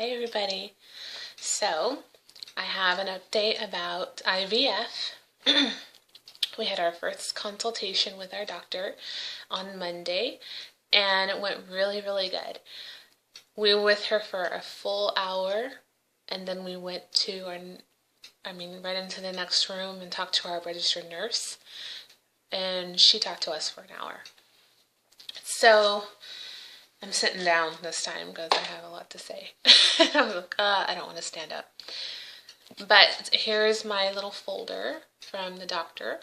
Hi everybody. So, I have an update about IVF. We had our first consultation with our doctor on Monday, and it went really, really good. We were with her for a full hour, and then we went to right into the next room and talked to our registered nurse, and she talked to us for an hour. So, I'm sitting down this time because I have a lot to say. I was like, I don't want to stand up. But here's my little folder from the doctor.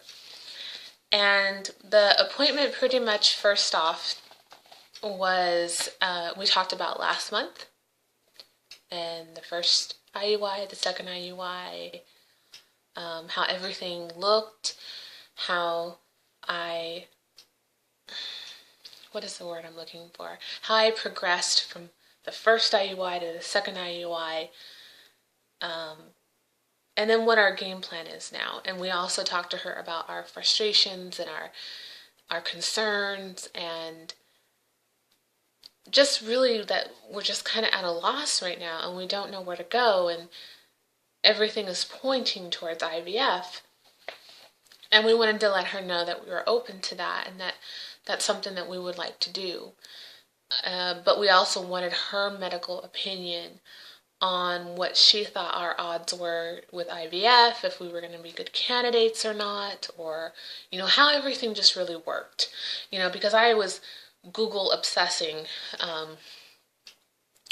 And the appointment pretty much first off was, we talked about last month. And the first IUI, the second IUI, how everything looked, how what is the word I'm looking for? How I progressed from the first IUI to the second IUI, and then what our game plan is now. And we also talked to her about our frustrations and our concerns, and just really that we're just kind of at a loss right now and we don't know where to go, and everything is pointing towards IVF. And we wanted to let her know that we were open to that and that that's something that we would like to do. But we also wanted her medical opinion on what she thought our odds were with IVF, if we were going to be good candidates or not, or, how everything just really worked. Because I was Google obsessing,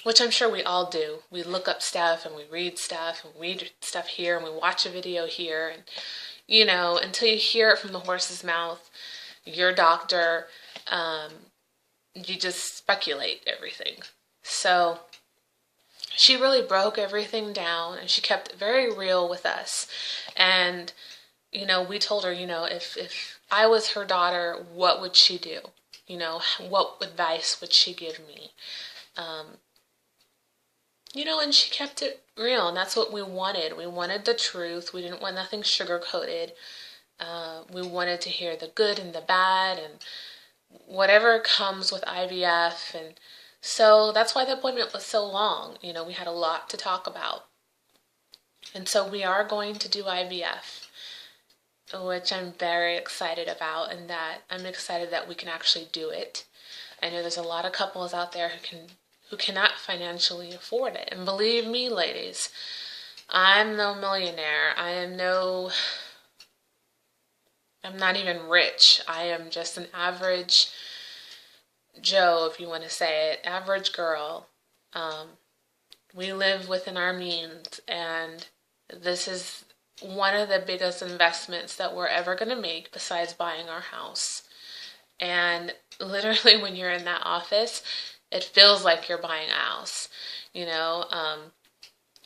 which I'm sure we all do. We look up stuff and we read stuff and read stuff here and we watch a video here, and until you hear it from the horse's mouth, your doctor, you just speculate everything. So she really broke everything down, and she kept it very real with us. And, we told her, if I was her daughter, what would she do? What advice would she give me? And she kept it real, and that's what we wanted. We wanted the truth. We didn't want nothing sugar-coated. We wanted to hear the good and the bad and whatever comes with IVF. And so that's why the appointment was so long. We had a lot to talk about. And so we are going to do IVF, which I'm very excited about, and that I'm excited that we can actually do it. I know there's a lot of couples out there who cannot financially afford it. And believe me, ladies, I'm no millionaire. I'm not even rich. I am just an average Joe, if you want to say it, average girl. We live within our means, and this is one of the biggest investments that we're ever going to make besides buying our house. And literally when you're in that office, it feels like you're buying a house.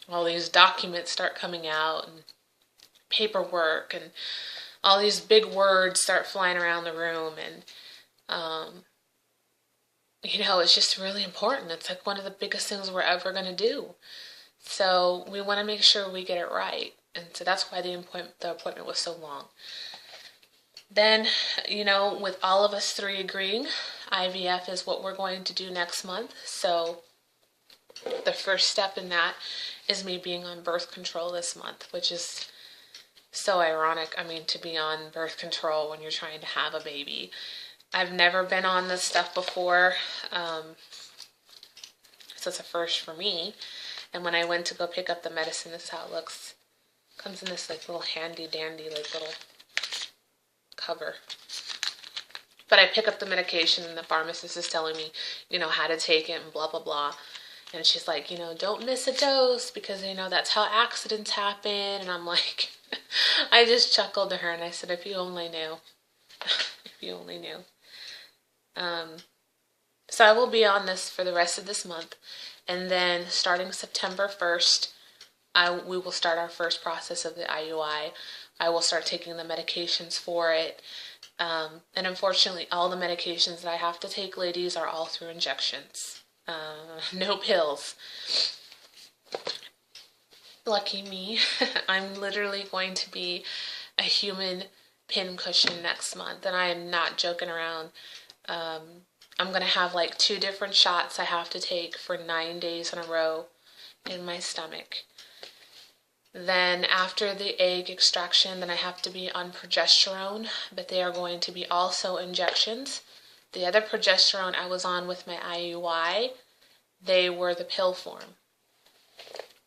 All these documents start coming out and paperwork, and all these big words start flying around the room, and it's just really important. It's like one of the biggest things we're ever going to do. So we want to make sure we get it right. And so that's why the appointment was so long. Then, with all of us three agreeing, IVF is what we're going to do next month. So the first step in that is me being on birth control this month, which is so ironic. To be on birth control when you're trying to have a baby. I've never been on this stuff before, so it's a first for me. And when I went to go pick up the medicine, this is how it looks. It comes in this little handy dandy little cover. But I pick up the medication, and the pharmacist is telling me, how to take it and blah, blah, blah. And she's like, don't miss a dose because, that's how accidents happen. And I'm like, I just chuckled to her and I said, if you only knew. If you only knew. So I will be on this for the rest of this month. And then starting September 1st, we will start our first process of the IUI. I will start taking the medications for it. And unfortunately, all the medications that I have to take, ladies, are all through injections. No pills. Lucky me. I'm literally going to be a human pincushion next month, and I am not joking around. I'm going to have like 2 different shots I have to take for 9 days in a row. in my stomach. Then after the egg extraction, then I have to be on progesterone, but they are going to be also injections. The other progesterone I was on with my IUI, they were the pill form.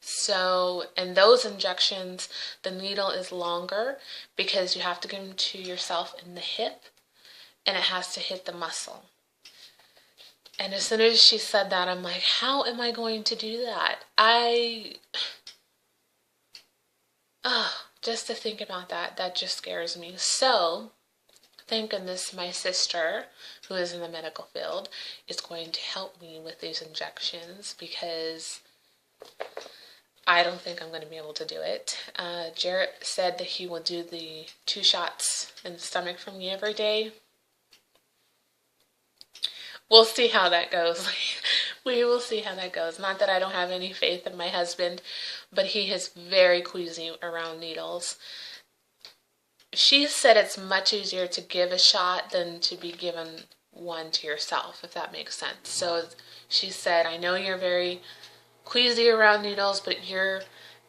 So, in those injections, the needle is longer because you have to give them to yourself in the hip, and it has to hit the muscle. And as soon as she said that, I'm like, how am I going to do that? Just to think about that just scares me. So, thank goodness my sister, who is in the medical field, is going to help me with these injections because I don't think I'm going to be able to do it. Jerett said that he will do the 2 shots in the stomach for me every day. We'll see how that goes. We will see how that goes. Not that I don't have any faith in my husband, but he is very queasy around needles. She said it's much easier to give a shot than to be given one to yourself, if that makes sense. So she said, I know you're very queasy around needles, but you're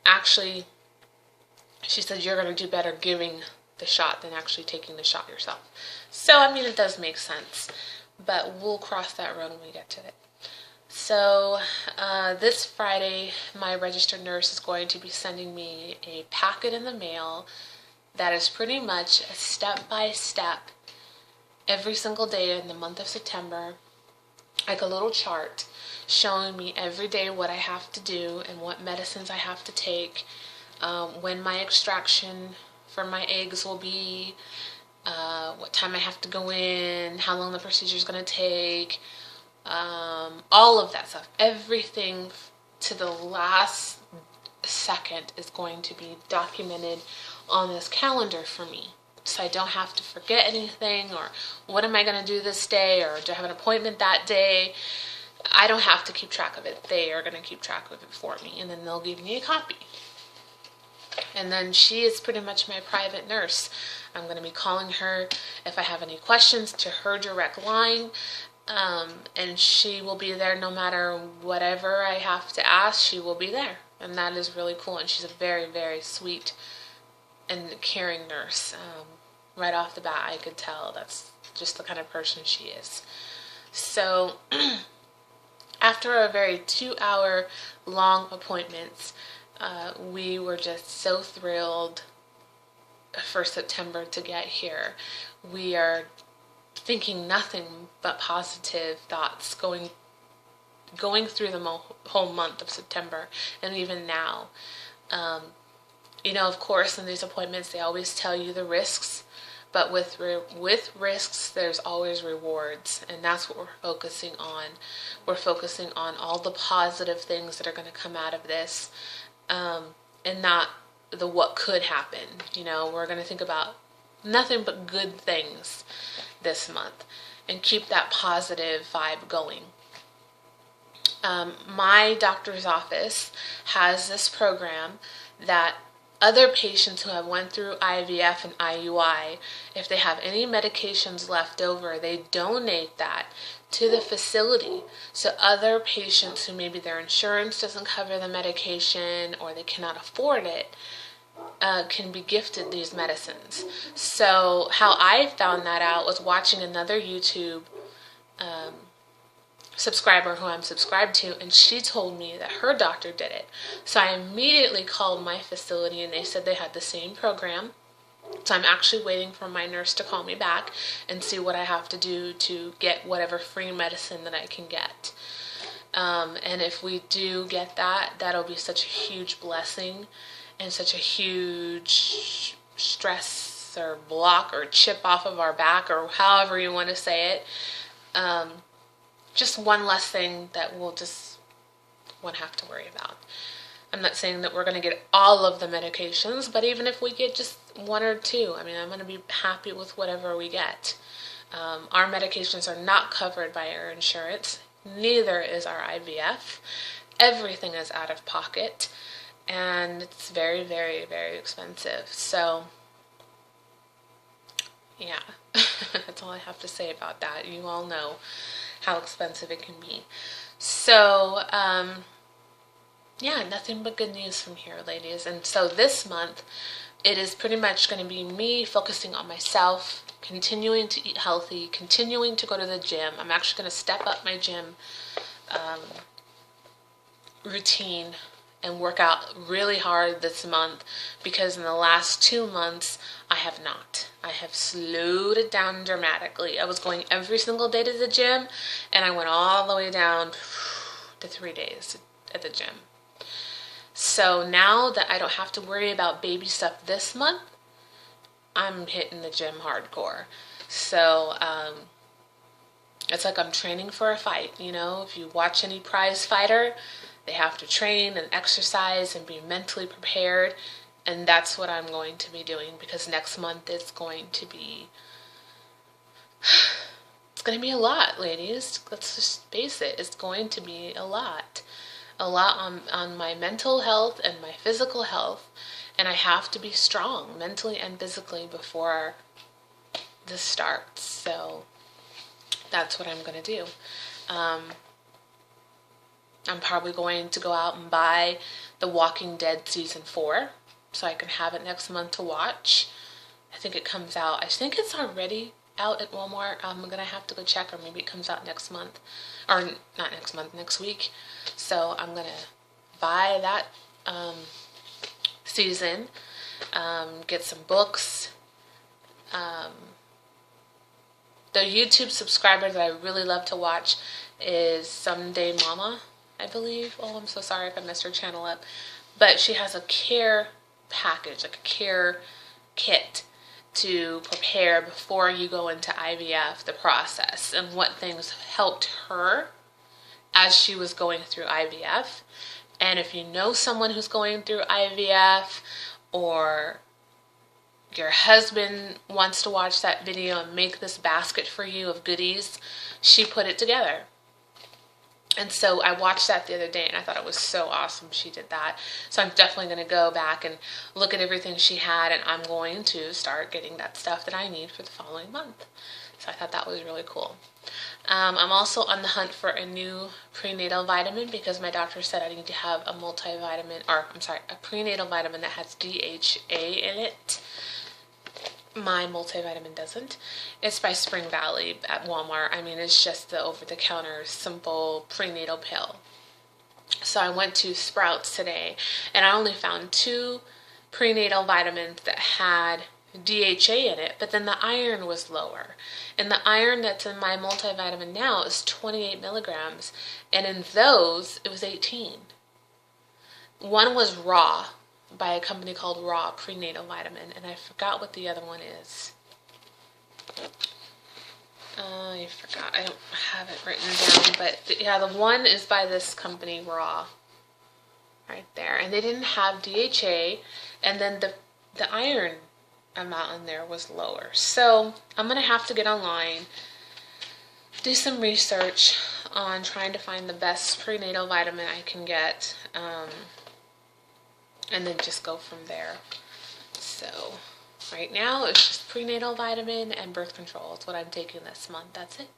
actually, she said, you're going to do better giving the shot than actually taking the shot yourself. So, I mean, it does make sense, but we'll cross that road when we get to it. So, this Friday, my registered nurse is going to be sending me a packet in the mail that is pretty much a step-by-step every single day in the month of September, like a little chart showing me every day what I have to do and what medicines I have to take, when my extraction for my eggs will be, what time I have to go in, how long the procedure is going to take, all of that stuff. Everything to the last second is going to be documented on this calendar for me. So I don't have to forget anything, or what am I going to do this day, or do I have an appointment that day? I don't have to keep track of it. They are going to keep track of it for me, and then they'll give me a copy. And then she is pretty much my private nurse. I'm going to be calling her if I have any questions to her direct line, and she will be there no matter whatever I have to ask. She will be there, and that is really cool. And she's a very, very sweet and caring nurse. Right off the bat, I could tell that's just the kind of person she is. So after a very 2-hour long appointments, we were just so thrilled for September to get here. We are thinking nothing but positive thoughts going through the whole month of September, and even now. Of course, in these appointments, they always tell you the risks, but with risks, there's always rewards, and that's what we're focusing on. We're focusing on all the positive things that are going to come out of this, and not the what could happen. We're going to think about nothing but good things this month, and keep that positive vibe going. My doctor's office has this program that other patients who have went through IVF and IUI, if they have any medications left over, they donate that to the facility. So other patients who maybe their insurance doesn't cover the medication or they cannot afford it, can be gifted these medicines. So how I found that out was watching another YouTube subscriber who I'm subscribed to, and she told me that her doctor did it. So I immediately called my facility, and they said they had the same program. So I'm actually waiting for my nurse to call me back and see what I have to do to get whatever free medicine that I can get. And if we do get that, that'll be such a huge blessing and such a huge stress or block or chip off of our back, or however you want to say it. Just one less thing that we'll just won't have to worry about. I'm not saying that we're going to get all of the medications, but even if we get just 1 or 2, I'm going to be happy with whatever we get. Our medications are not covered by our insurance. Neither is our IVF. Everything is out of pocket, and it's very, very, very expensive. So, yeah, that's all I have to say about that. You all know how expensive it can be. So, yeah, nothing but good news from here, ladies. And so this month, it is pretty much going to be me focusing on myself, continuing to eat healthy, continuing to go to the gym. I'm actually going to step up my gym routine and work out really hard this month, because in the last 2 months I have not. I have slowed it down dramatically. I was going every single day to the gym, and I went all the way down to 3 days at the gym. So now that I don't have to worry about baby stuff this month, I'm hitting the gym hardcore. So it's like I'm training for a fight. You know, if you watch any prize fighter, they have to train and exercise and be mentally prepared. And that's what I'm going to be doing, because next month is going to be, it's going to be a lot, ladies. Let's just face it. It's going to be a lot. A lot on my mental health and my physical health. And I have to be strong mentally and physically before this starts. So that's what I'm going to do. I'm probably going to go out and buy The Walking Dead Season 4 so I can have it next month to watch. I think it comes out, I think it's already out at Walmart. I'm going to have to go check, or maybe it comes out next month. Or not next month, next week. So I'm going to buy that season, get some books. The YouTube subscriber that I really love to watch is Someday Mama, I believe. Oh, I'm so sorry if I messed her channel up. But she has a care package, like a care kit to prepare before you go into IVF, the process, and what things helped her as she was going through IVF. And if you know someone who's going through IVF, or your husband wants to watch that video and make this basket for you of goodies, she put it together. And so I watched that the other day, and I thought it was so awesome she did that. So I'm definitely going to go back and look at everything she had, and I'm going to start getting that stuff that I need for the following month. So I thought that was really cool. I'm also on the hunt for a new prenatal vitamin, because my doctor said I need to have a multivitamin, or I'm sorry, a prenatal vitamin that has DHA in it. My multivitamin doesn't. It's by Spring Valley at Walmart. I mean, it's just the over-the-counter simple prenatal pill. So I went to Sprouts today, and I only found 2 prenatal vitamins that had DHA in it, but then the iron was lower. And the iron that's in my multivitamin now is 28 milligrams, and in those, it was 18. One was raw, by a company called Raw Prenatal Vitamin, and I forgot what the other one is. I forgot. I don't have it written down, but yeah, the one is by this company, Raw, right there. And they didn't have DHA, and then the iron amount in there was lower. So I'm going to have to get online, do some research on trying to find the best prenatal vitamin I can get, and then just go from there. So right now it's just prenatal vitamin and birth control. It's what I'm taking this month. That's it.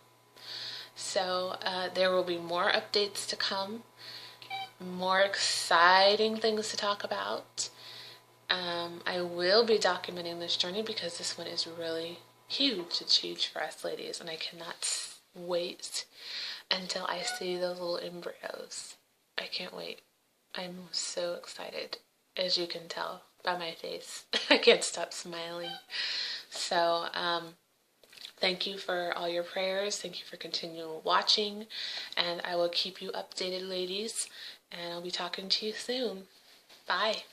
So there will be more updates to come, more exciting things to talk about. I will be documenting this journey, because this one is really huge. It's huge for us ladies, and I cannot wait until I see those little embryos. I can't wait. I'm so excited, as you can tell by my face. I can't stop smiling. So thank you for all your prayers. Thank you for continual watching, and I will keep you updated, ladies, and I'll be talking to you soon. Bye.